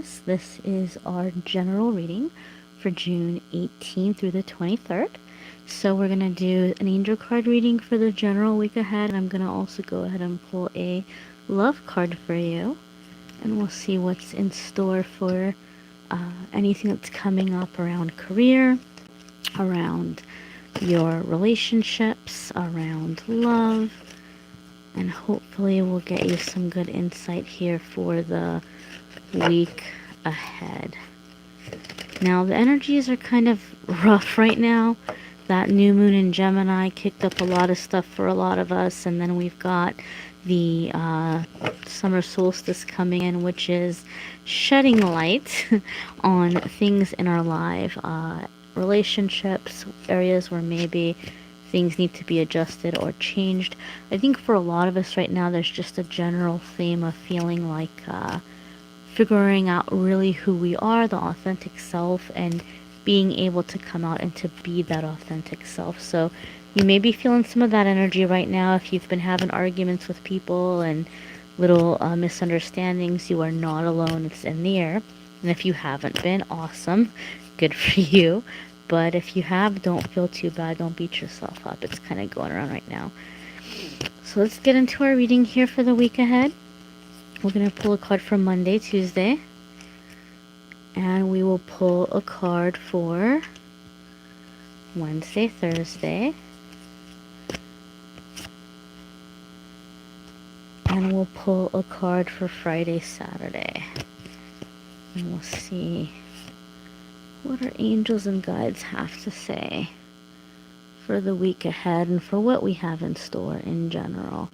Aquarius. This is our general reading for June 18th through the 23rd. So we're going to do an angel card reading for the general week ahead. And I'm going to also go ahead and pull a love card for you. And we'll see what's in store for anything that's coming up around career, around your relationships, around love. And hopefully we'll get you some good insight here for the week ahead. Now the energies are kind of rough right now. That new moon in Gemini kicked up a lot of stuff for a lot of us, and then we've got the summer solstice coming in, which is shedding light on things in our life, relationships, areas where maybe things need to be adjusted or changed. I think for a lot of us right now, there's just a general theme of feeling like figuring out really who we are, the authentic self, and being able to come out and to be that authentic self. So you may be feeling some of that energy right now. If you've been having arguments with people and little misunderstandings, you are not alone. It's in the air. And if you haven't been, awesome. Good for you. But if you have, don't feel too bad. Don't beat yourself up. It's kind of going around right now. So let's get into our reading here for the week ahead. We're going to pull a card for Monday, Tuesday. And we will pull a card for Wednesday, Thursday. And we'll pull a card for Friday, Saturday. And we'll see what our angels and guides have to say for the week ahead and for what we have in store in general.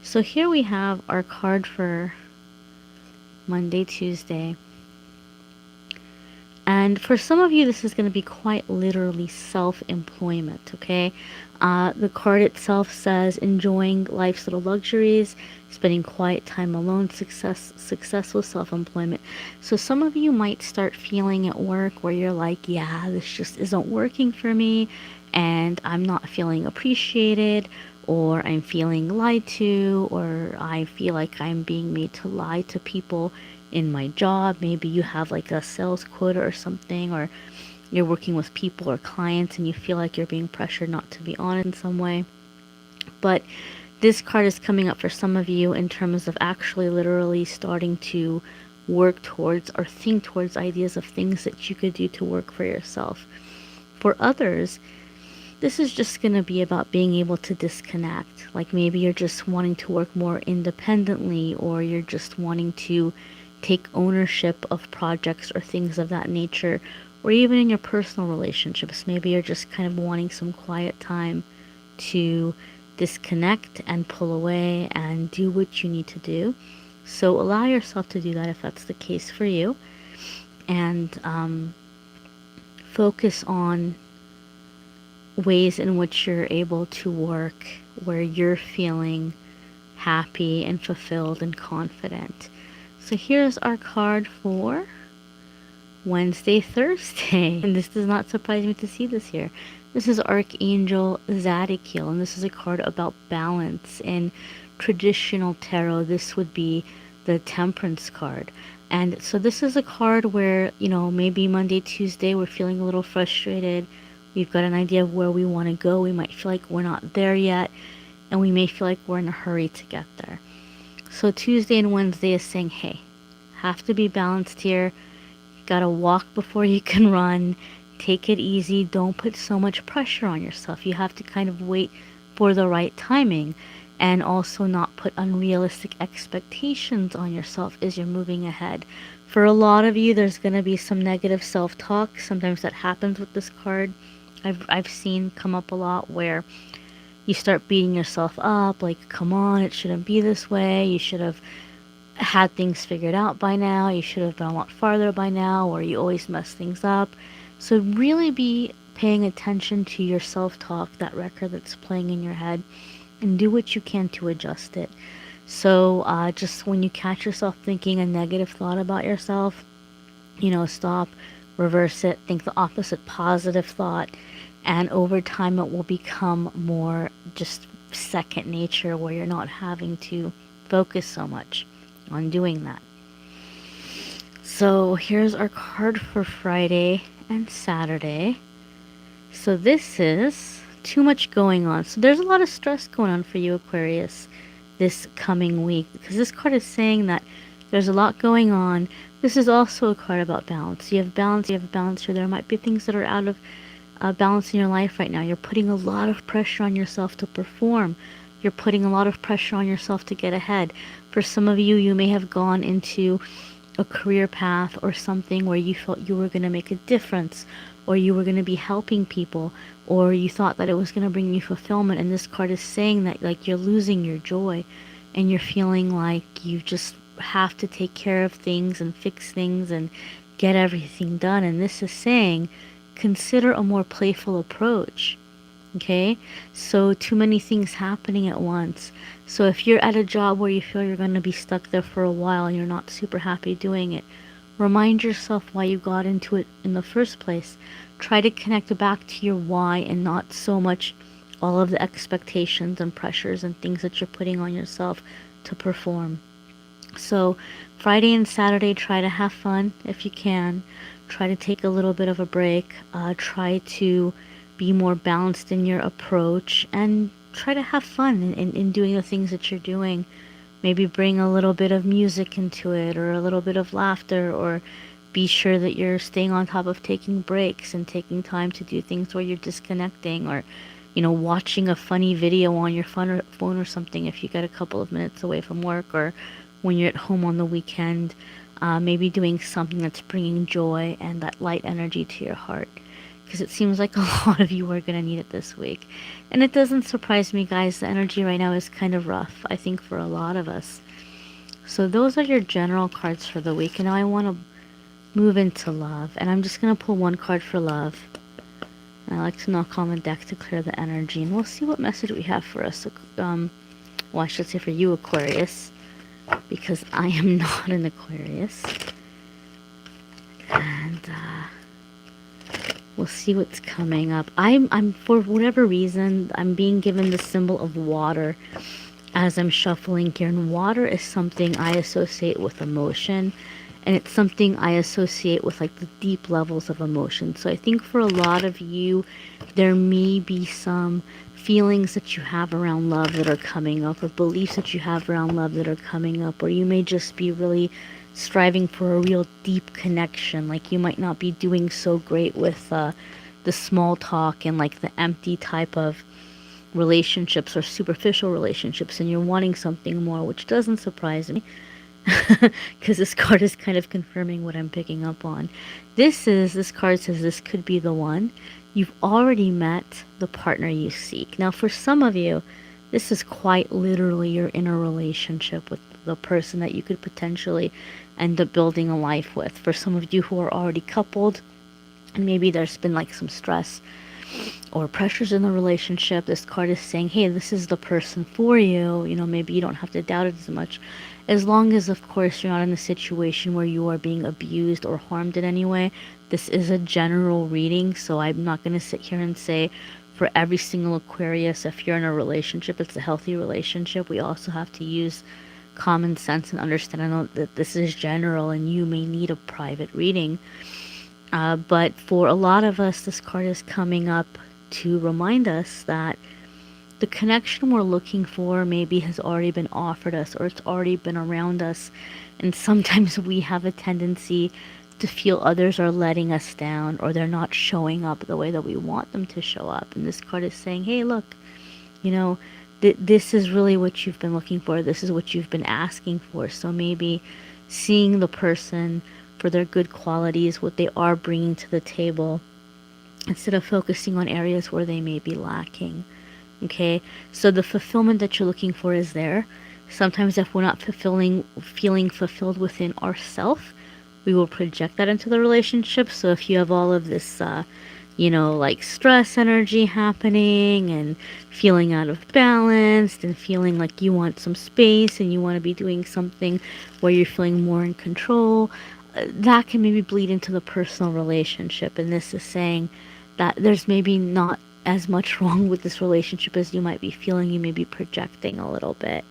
So here we have our card for Monday, Tuesday. And for some of you, this is going to be quite literally self-employment, okay? The card itself says enjoying life's little luxuries, spending quiet time alone, successful self-employment. So some of you might start feeling at work where you're like, yeah, this just isn't working for me, and I'm not feeling appreciated, or I'm feeling lied to, or I feel like I'm being made to lie to people in my job. Maybe you have like a sales quota or something, or you're working with people or clients and you feel like you're being pressured not to be honest in some way. But this card is coming up for some of you in terms of actually literally starting to work towards or think towards ideas of things that you could do to work for yourself. For others, this is just going to be about being able to disconnect. Like maybe you're just wanting to work more independently, or you're just wanting to take ownership of projects or things of that nature, or even in your personal relationships. Maybe you're just kind of wanting some quiet time to disconnect and pull away and do what you need to do. So allow yourself to do that if that's the case for you, and focus on ways in which you're able to work where you're feeling happy and fulfilled and confident. So here's our card for Wednesday, Thursday. And this does not surprise me to see this here. This is Archangel Zadkiel, and this is a card about balance. In traditional tarot, this would be the Temperance card. And so this is a card where, you know, maybe Monday, Tuesday, we're feeling a little frustrated. We've got an idea of where we want to go. We might feel like we're not there yet, and we may feel like we're in a hurry to get there. So Tuesday and Wednesday is saying, hey, have to be balanced here. You gotta walk before you can run. Take it easy. Don't put so much pressure on yourself. You have to kind of wait for the right timing, and also not put unrealistic expectations on yourself as you're moving ahead. For a lot of you, there's going to be some negative self-talk. Sometimes that happens with this card. I've seen come up a lot where you start beating yourself up, like, come on, it shouldn't be this way. You should have had things figured out by now. You should have gone a lot farther by now, or you always mess things up. So really be paying attention to your self-talk, that record that's playing in your head, and do what you can to adjust it. So just when you catch yourself thinking a negative thought about yourself, you know, stop, reverse it, think the opposite positive thought, and over time it will become more just second nature, where you're not having to focus so much on doing that. So here's our card for Friday and Saturday. So this is too much going on. So there's a lot of stress going on for you, Aquarius, this coming week, because this card is saying that there's a lot going on. This is also a card about balance. You have balance here. There might be things that are out of balance in your life right now. You're putting a lot of pressure on yourself to perform. You're putting a lot of pressure on yourself to get ahead. For some of you, you may have gone into a career path or something where you felt you were going to make a difference, or you were going to be helping people, or you thought that it was going to bring you fulfillment. And this card is saying that like you're losing your joy and you're feeling like you just have to take care of things and fix things and get everything done. And this is saying consider a more playful approach. Okay, so too many things happening at once. So if you're at a job where you feel you're going to be stuck there for a while and you're not super happy doing it, remind yourself why you got into it in the first place. Try to connect back to your why and not so much all of the expectations and pressures and things that you're putting on yourself to perform. So Friday and Saturday, try to have fun if you can. Try to take a little bit of a break. Try to be more balanced in your approach and try to have fun in doing the things that you're doing. Maybe bring a little bit of music into it or a little bit of laughter, or be sure that you're staying on top of taking breaks and taking time to do things where you're disconnecting, or watching a funny video on your phone or something if you get a couple of minutes away from work, or when you're at home on the weekend. Maybe doing something that's bringing joy and that light energy to your heart, because it seems like a lot of you are going to need it this week. And it doesn't surprise me, guys. The energy right now is kind of rough, I think, for a lot of us. So those are your general cards for the week. And now I want to move into love. And I'm just going to pull one card for love. And I like to knock on the deck to clear the energy. And we'll see what message we have for us. Well, I should say for you, Aquarius, because I am not an Aquarius. And we'll see what's coming up. I'm for whatever reason, I'm being given the symbol of water as I'm shuffling here. And water is something I associate with emotion. And it's something I associate with like the deep levels of emotion. So I think for a lot of you, there may be some feelings that you have around love that are coming up, or beliefs that you have around love that are coming up, or you may just be really striving for a real deep connection. Like you might not be doing so great with the small talk and like the empty type of relationships or superficial relationships, and you're wanting something more, which doesn't surprise me because this card is kind of confirming what I'm picking up on. This card says this could be the one. You've already met the partner you seek. Now, for some of you, this is quite literally you're in a relationship with the person that you could potentially end up building a life with. For some of you who are already coupled, and maybe there's been like some stress or pressures in the relationship, this card is saying, hey, this is the person for you. Maybe you don't have to doubt it as much, as long as, of course, you're not in a situation where you are being abused or harmed in any way. This is a general reading, so I'm not going to sit here and say for every single Aquarius, if you're in a relationship, it's a healthy relationship. We also have to use common sense and understand. I know that this is general and you may need a private reading. But for a lot of us, this card is coming up to remind us that the connection we're looking for maybe has already been offered us, or it's already been around us. And sometimes we have a tendency to feel others are letting us down, or they're not showing up the way that we want them to show up. And this card is saying, hey, look, this is really what you've been looking for. This is what you've been asking for. So maybe seeing the person for their good qualities, what they are bringing to the table, instead of focusing on areas where they may be lacking. Okay, so the fulfillment that you're looking for is there. Sometimes if we're not feeling fulfilled within ourselves, we will project that into the relationship. So if you have all of this, like stress energy happening and feeling out of balance and feeling like you want some space and you want to be doing something where you're feeling more in control, that can maybe bleed into the personal relationship. And this is saying that there's maybe not as much wrong with this relationship as you might be feeling. You may be projecting a little bit.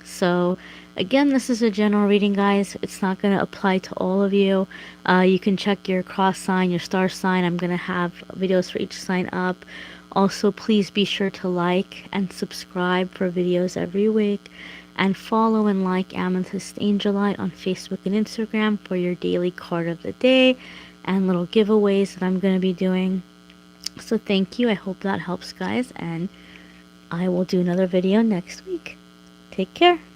So, again, this is a general reading, guys. It's not going to apply to all of you. You can check your cross sign, your star sign. I'm going to have videos for each sign up. Also, please be sure to like and subscribe for videos every week. And follow and like Amethyst Angelite on Facebook and Instagram for your daily card of the day and little giveaways that I'm going to be doing. So thank you. I hope that helps, guys. And I will do another video next week. Take care.